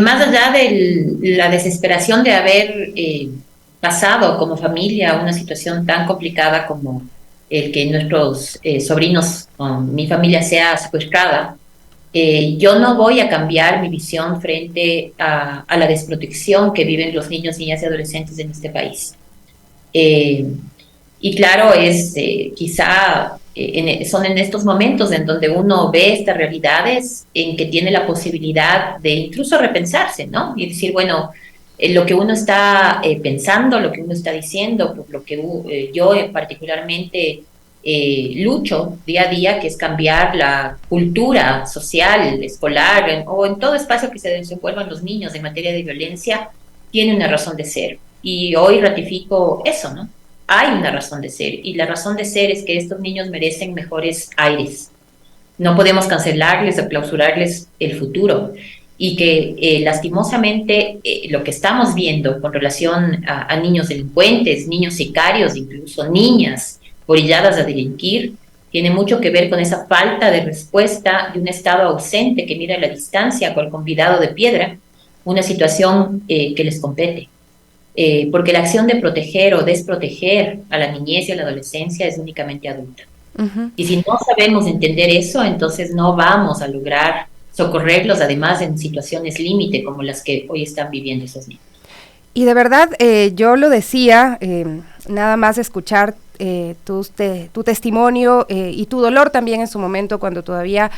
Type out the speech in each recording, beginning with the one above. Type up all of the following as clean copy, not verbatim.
Más allá de la desesperación de haber pasado como familia una situación tan complicada como el que nuestros sobrinos, o mi familia sea secuestrada, yo no voy a cambiar mi visión frente a la desprotección que viven los niños, niñas y adolescentes en este país. Eh, y claro, quizá son en estos momentos en donde uno ve estas realidades en que tiene la posibilidad de incluso repensarse, ¿no? Y decir, bueno, lo que uno está pensando, lo que uno está diciendo, por lo que yo particularmente lucho día a día, que es cambiar la cultura social, escolar, o en todo espacio que se desenvuelvan los niños en materia de violencia, tiene una razón de ser. Y hoy ratifico eso, ¿no? Hay una razón de ser y la razón de ser es que estos niños merecen mejores aires. No podemos cancelarles o clausurarles el futuro y que lastimosamente lo que estamos viendo con relación a niños delincuentes, niños sicarios, incluso niñas orilladas a delinquir, tiene mucho que ver con esa falta de respuesta de un Estado ausente que mira a la distancia con el convidado de piedra, una situación que les compete. Porque la acción de proteger o desproteger a la niñez y a la adolescencia es únicamente adulta. Ujú. Y si no sabemos entender eso, entonces no vamos a lograr socorrerlos, además en situaciones límite como las que hoy están viviendo esos niños. Y de verdad, yo lo decía, nada más escuchar tu testimonio y tu dolor también en su momento cuando todavía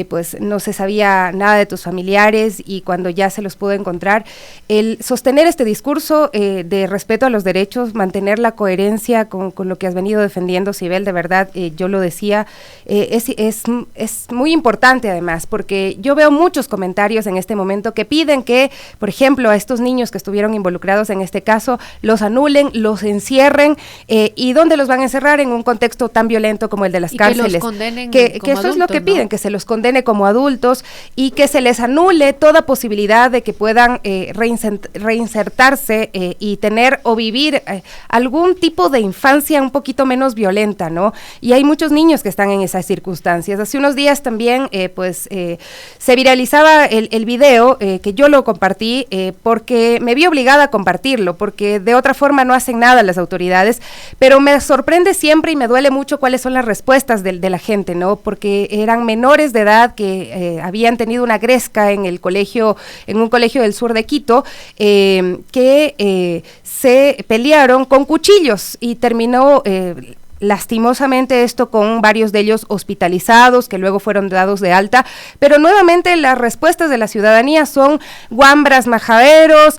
pues no se sabía nada de tus familiares y cuando ya se los pudo encontrar, el sostener este discurso de respeto a los derechos, mantener la coherencia con lo que has venido defendiendo, Sibel, de verdad, yo lo decía, es muy importante además, porque yo veo muchos comentarios en este momento que piden que, por ejemplo, a estos niños que estuvieron involucrados en este caso, los anulen, los encierren, y ¿dónde los van a encerrar? En un contexto tan violento como el de las cárceles. Que los condenen que como eso es lo que adultos, piden, ¿no? que se los condene como adultos y que se les anule toda posibilidad de que puedan reinsertarse y tener o vivir algún tipo de infancia un poquito menos violenta, ¿no? Y hay muchos niños que están en esas circunstancias. Hace unos días también, se viralizaba el video que yo lo compartí porque me vi obligada a compartirlo, porque de otra forma no hacen nada las autoridades, pero me sorprende siempre y me duele mucho cuáles son las respuestas de la gente, ¿no? Porque eran menores de edad que habían tenido una gresca en el colegio, en un colegio del sur de Quito, que se pelearon con cuchillos y terminó lastimosamente esto con varios de ellos hospitalizados, que luego fueron dados de alta, pero nuevamente las respuestas de la ciudadanía son guambras majaderos,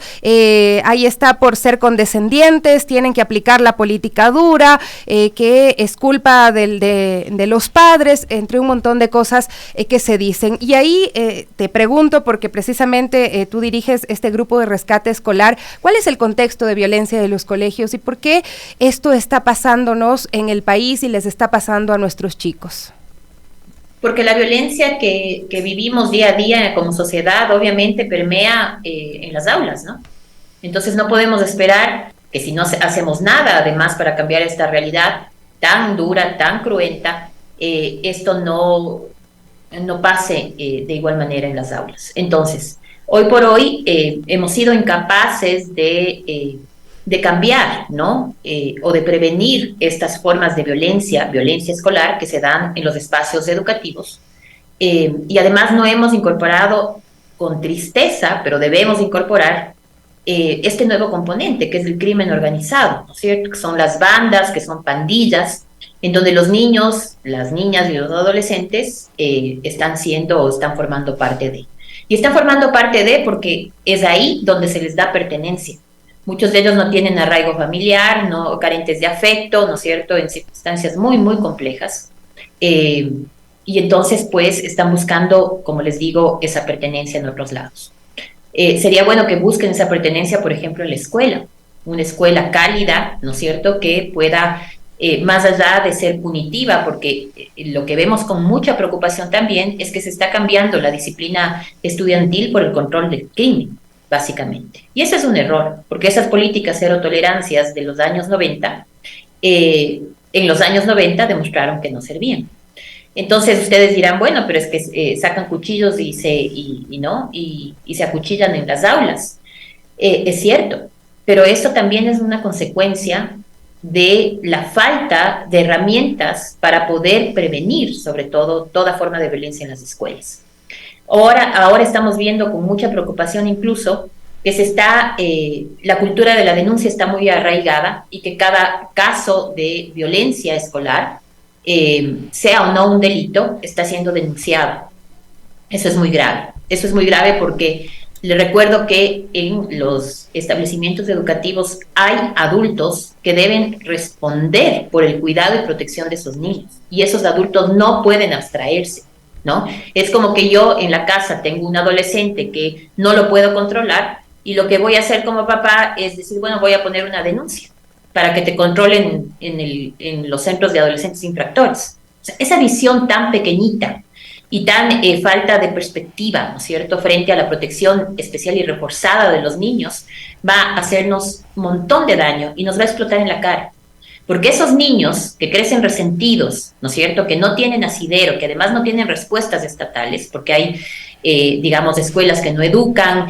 ahí está por ser condescendientes, tienen que aplicar la política dura, que es culpa de los padres, entre un montón de cosas que se dicen. Y ahí te pregunto, porque precisamente tú diriges este grupo de rescate escolar, ¿cuál es el contexto de violencia de los colegios y por qué esto está pasándonos en el país y les está pasando a nuestros chicos? Porque la violencia que vivimos día a día como sociedad obviamente permea en las aulas, ¿no? Entonces no podemos esperar que si no hacemos nada, además, para cambiar esta realidad tan dura, tan cruenta, esto no pase de igual manera en las aulas. Entonces, hoy por hoy hemos sido incapaces de cambiar, ¿no? O de prevenir estas formas de violencia escolar que se dan en los espacios educativos. Y además no hemos incorporado con tristeza, pero debemos incorporar este nuevo componente, que es el crimen organizado, ¿no es cierto? Que son las bandas, que son pandillas, en donde los niños, las niñas y los adolescentes están siendo o están formando parte de. Y están formando parte de porque es ahí donde se les da pertenencia. Muchos de ellos no tienen arraigo familiar, no carentes de afecto, ¿no es cierto?, en circunstancias muy, muy complejas. Eh, y entonces, pues, están buscando, como les digo, esa pertenencia en otros lados. Sería bueno que busquen esa pertenencia, por ejemplo, en la escuela, una escuela cálida, ¿no es cierto?, que pueda, más allá de ser punitiva, porque lo que vemos con mucha preocupación también es que se está cambiando la disciplina estudiantil por el control del crimen, básicamente. Y ese es un error, porque esas políticas cero tolerancias de los años 90, en los años 90 demostraron que no servían. Entonces ustedes dirán, bueno, pero es que sacan cuchillos y se acuchillan en las aulas. Es cierto, pero esto también es una consecuencia de la falta de herramientas para poder prevenir, sobre todo, toda forma de violencia en las escuelas. Ahora estamos viendo con mucha preocupación incluso que la cultura de la denuncia está muy arraigada y que cada caso de violencia escolar, sea o no un delito, está siendo denunciado. Eso es muy grave. Eso es muy grave porque le recuerdo que en los establecimientos educativos hay adultos que deben responder por el cuidado y protección de esos niños. Y esos adultos no pueden abstraerse, ¿no? Es como que yo en la casa tengo un adolescente que no lo puedo controlar y lo que voy a hacer como papá es decir, bueno, voy a poner una denuncia para que te controlen en los centros de adolescentes infractores. O sea, esa visión tan pequeñita y tan falta de perspectiva, ¿no es cierto?, frente a la protección especial y reforzada de los niños, va a hacernos un montón de daño y nos va a explotar en la cara. Porque esos niños que crecen resentidos, ¿no es cierto?, que no tienen asidero, que además no tienen respuestas estatales, porque hay, digamos, escuelas que no educan,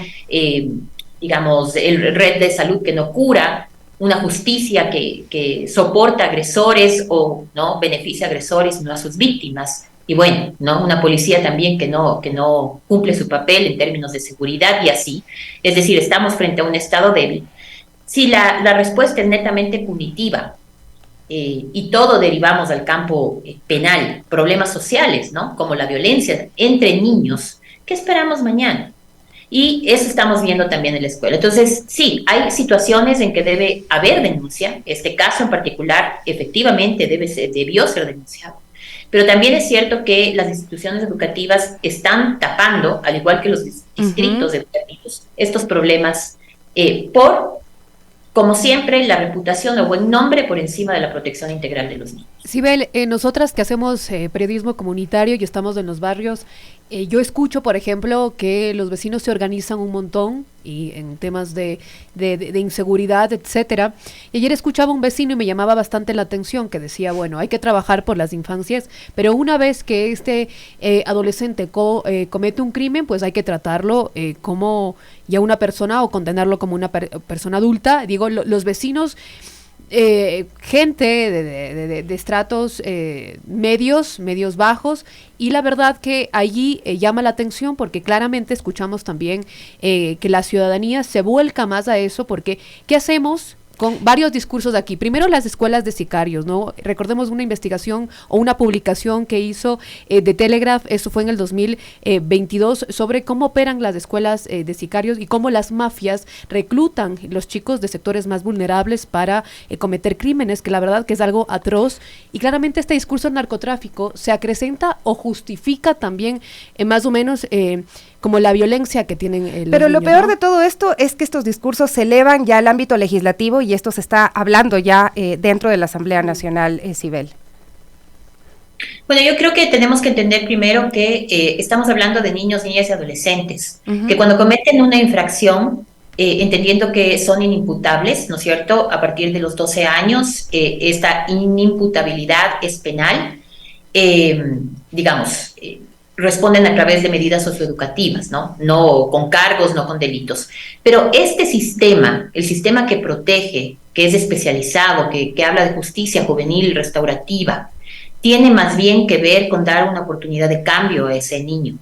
digamos, el red de salud que no cura, una justicia que soporta agresores o no beneficia a agresores, no a sus víctimas. Y bueno, ¿no?, una policía también que no cumple su papel en términos de seguridad y así. Es decir, estamos frente a un Estado débil. Si la respuesta es netamente punitiva y todo derivamos al campo penal, problemas sociales, ¿no?, como la violencia entre niños, ¿qué esperamos mañana? Y eso estamos viendo también en la escuela. Entonces, sí, hay situaciones en que debe haber denuncia. Este caso en particular, efectivamente, debió ser denunciado. Pero también es cierto que las instituciones educativas están tapando, al igual que los distritos educativos, estos problemas como siempre, la reputación o buen nombre por encima de la protección integral de los niños. Sibel, nosotras que hacemos periodismo comunitario y estamos en los barrios, yo escucho, por ejemplo, que los vecinos se organizan un montón y en temas de inseguridad, etcétera. Y ayer escuchaba un vecino y me llamaba bastante la atención, que decía, bueno, hay que trabajar por las infancias, pero una vez que este adolescente comete un crimen, pues hay que tratarlo como ya una persona o condenarlo como una persona adulta. Digo, los vecinos... gente de estratos medios bajos, y la verdad que allí llama la atención porque claramente escuchamos también que la ciudadanía se vuelca más a eso, porque ¿qué hacemos? Con varios discursos aquí. Primero, las escuelas de sicarios, ¿no? Recordemos una investigación o una publicación que hizo de Telegraph, eso fue en el 2022, sobre cómo operan las escuelas de sicarios y cómo las mafias reclutan los chicos de sectores más vulnerables para cometer crímenes, que la verdad que es algo atroz. Y claramente este discurso del narcotráfico se acrecenta o justifica también más o menos... como la violencia que tienen los Pero niños, lo peor, ¿no?, de todo esto es que estos discursos se elevan ya al ámbito legislativo y esto se está hablando ya dentro de la Asamblea Nacional, Sibel. Bueno, yo creo que tenemos que entender primero que estamos hablando de niños, niñas y adolescentes, que cuando cometen una infracción, entendiendo que son inimputables, ¿no es cierto?, a partir de los 12 años, esta inimputabilidad es penal, digamos... responden a través de medidas socioeducativas, ¿no? No con cargos, no con delitos. Pero este sistema, el sistema que protege, que es especializado, que habla de justicia juvenil restaurativa, tiene más bien que ver con dar una oportunidad de cambio a ese niño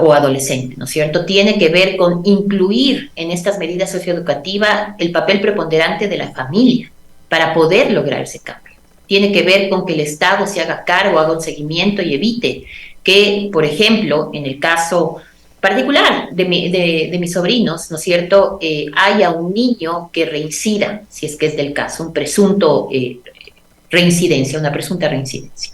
o adolescente, ¿no es cierto? Tiene que ver con incluir en estas medidas socioeducativas el papel preponderante de la familia para poder lograr ese cambio. Tiene que ver con que el Estado se haga cargo, haga un seguimiento y evite que, por ejemplo, en el caso particular de mis sobrinos, ¿no es cierto?, haya un niño que reincida, si es que es del caso, un presunto reincidencia, una presunta reincidencia.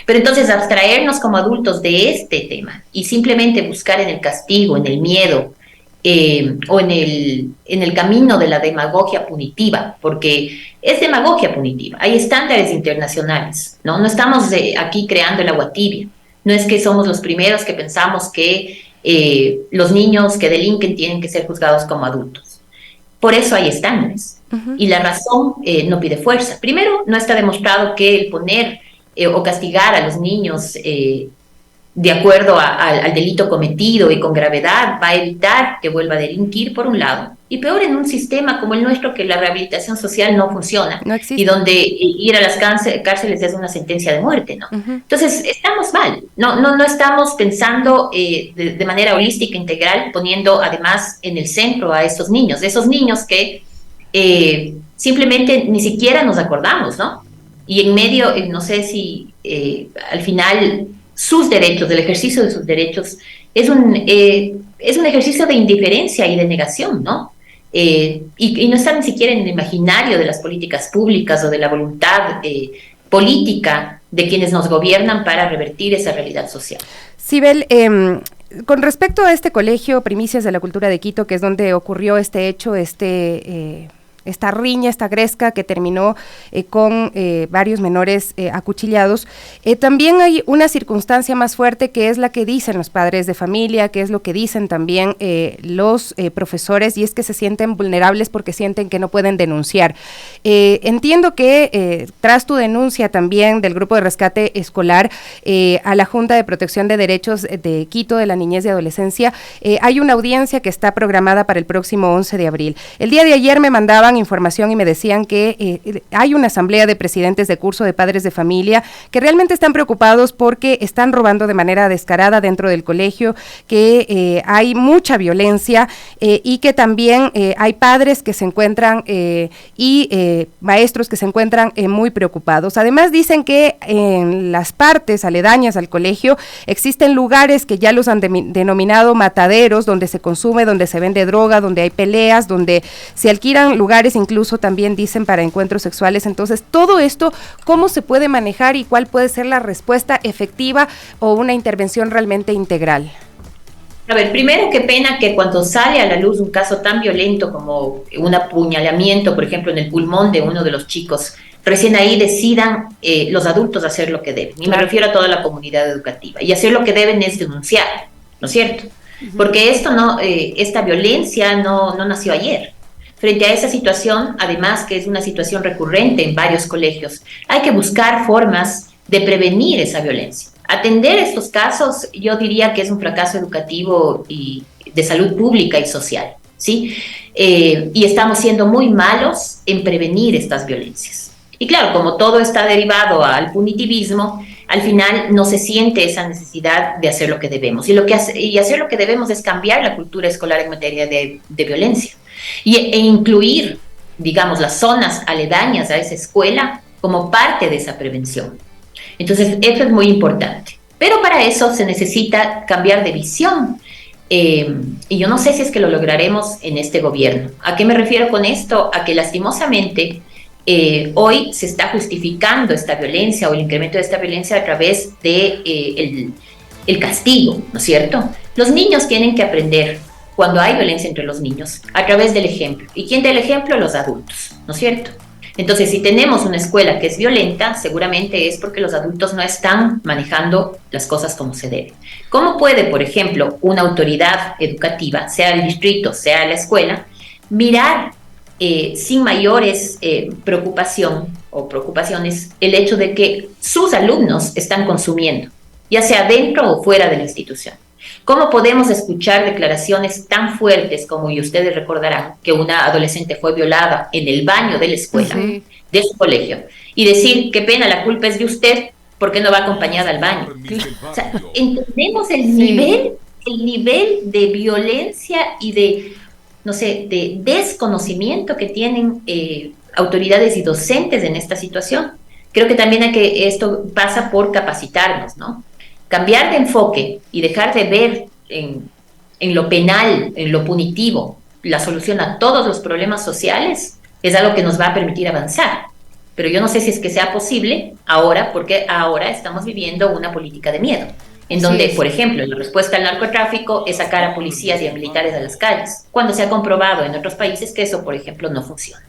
Pero entonces abstraernos como adultos de este tema y simplemente buscar en el castigo, en el miedo, o en el camino de la demagogia punitiva, porque es demagogia punitiva, hay estándares internacionales, ¿no? No estamos aquí creando el agua tibia. No es que somos los primeros que pensamos que los niños que delinquen tienen que ser juzgados como adultos. Por eso hay estándares. Y la razón no pide fuerza. Primero, no está demostrado que el poner o castigar a los niños de acuerdo al delito cometido y con gravedad va a evitar que vuelva a delinquir, por un lado, y peor en un sistema como el nuestro, que la rehabilitación social no funciona, No existe. y donde ir a las cárceles es una sentencia de muerte, ¿no? Entonces, estamos mal, no estamos pensando de manera holística, integral, poniendo además en el centro a esos niños que simplemente ni siquiera nos acordamos, ¿no? Y en medio, no sé si al final sus derechos, el ejercicio de sus derechos, es un ejercicio de indiferencia y de negación, ¿no? Y no está ni siquiera en el imaginario de las políticas públicas o de la voluntad política de quienes nos gobiernan para revertir esa realidad social. Sibel, con respecto a este colegio Primicias de la Cultura de Quito, que es donde ocurrió este hecho, esta riña, esta gresca que terminó con varios menores acuchillados, también hay una circunstancia más fuerte, que es la que dicen los padres de familia, que es lo que dicen también los profesores, y es que se sienten vulnerables porque sienten que no pueden denunciar. Entiendo que tras tu denuncia también del Grupo de Rescate Escolar a la Junta de Protección de Derechos de Quito, de la Niñez y Adolescencia, hay una audiencia que está programada para el próximo 11 de abril. El día de ayer me mandaban información y me decían que hay una asamblea de presidentes de curso de padres de familia que realmente están preocupados porque están robando de manera descarada dentro del colegio, que hay mucha violencia y que también hay padres que se encuentran y maestros que se encuentran muy preocupados. Además dicen que en las partes aledañas al colegio existen lugares que ya los han denominado mataderos, donde se consume, donde se vende droga, donde hay peleas, donde se alquilan lugares, incluso también dicen para encuentros sexuales. Entonces, todo esto, ¿cómo se puede manejar y cuál puede ser la respuesta efectiva o una intervención realmente integral? A ver, primero, qué pena que cuando sale a la luz un caso tan violento como un apuñalamiento, por ejemplo, en el pulmón de uno de los chicos, recién ahí decidan los adultos hacer lo que deben. Y me refiero a toda la comunidad educativa. Y hacer lo que deben es denunciar, ¿no es cierto? Porque esta violencia no nació ayer. Frente a esa situación, además que es una situación recurrente en varios colegios, hay que buscar formas de prevenir esa violencia. Atender estos casos, yo diría que es un fracaso educativo y de salud pública y social, ¿sí? Y estamos siendo muy malos en prevenir estas violencias. Y claro, como todo está derivado al punitivismo, al final no se siente esa necesidad de hacer lo que debemos. Y hacer lo que debemos es cambiar la cultura escolar en materia de violencia. E incluir, digamos, las zonas aledañas a esa escuela como parte de esa prevención. Entonces, eso es muy importante. Pero para eso se necesita cambiar de visión. Y yo no sé si es que lo lograremos en este gobierno. ¿A qué me refiero con esto? A que lastimosamente hoy se está justificando esta violencia o el incremento de esta violencia a través de el castigo, ¿no es cierto? Los niños tienen que aprender cuando hay violencia entre los niños, a través del ejemplo. ¿Y quién da el ejemplo? Los adultos, ¿no es cierto? Entonces, si tenemos una escuela que es violenta, seguramente es porque los adultos no están manejando las cosas como se debe. ¿Cómo puede, por ejemplo, una autoridad educativa, sea el distrito, sea la escuela, mirar sin mayores preocupaciones el hecho de que sus alumnos están consumiendo, ya sea dentro o fuera de la institución? ¿Cómo podemos escuchar declaraciones tan fuertes como, y ustedes recordarán, que una adolescente fue violada en el baño de la escuela, de su colegio, y decir, qué pena, la culpa es de usted, ¿por qué no va acompañada al baño? O sea, entendemos el nivel de violencia y de, no sé, de desconocimiento que tienen autoridades y docentes en esta situación. Creo que también esto pasa por capacitarnos, ¿no? Cambiar de enfoque y dejar de ver en lo penal, en lo punitivo, la solución a todos los problemas sociales, es algo que nos va a permitir avanzar. Pero yo no sé si es que sea posible ahora, porque ahora estamos viviendo una política de miedo, en donde, por ejemplo, la respuesta al narcotráfico es sacar a policías y a militares a las calles, cuando se ha comprobado en otros países que eso, por ejemplo, no funciona.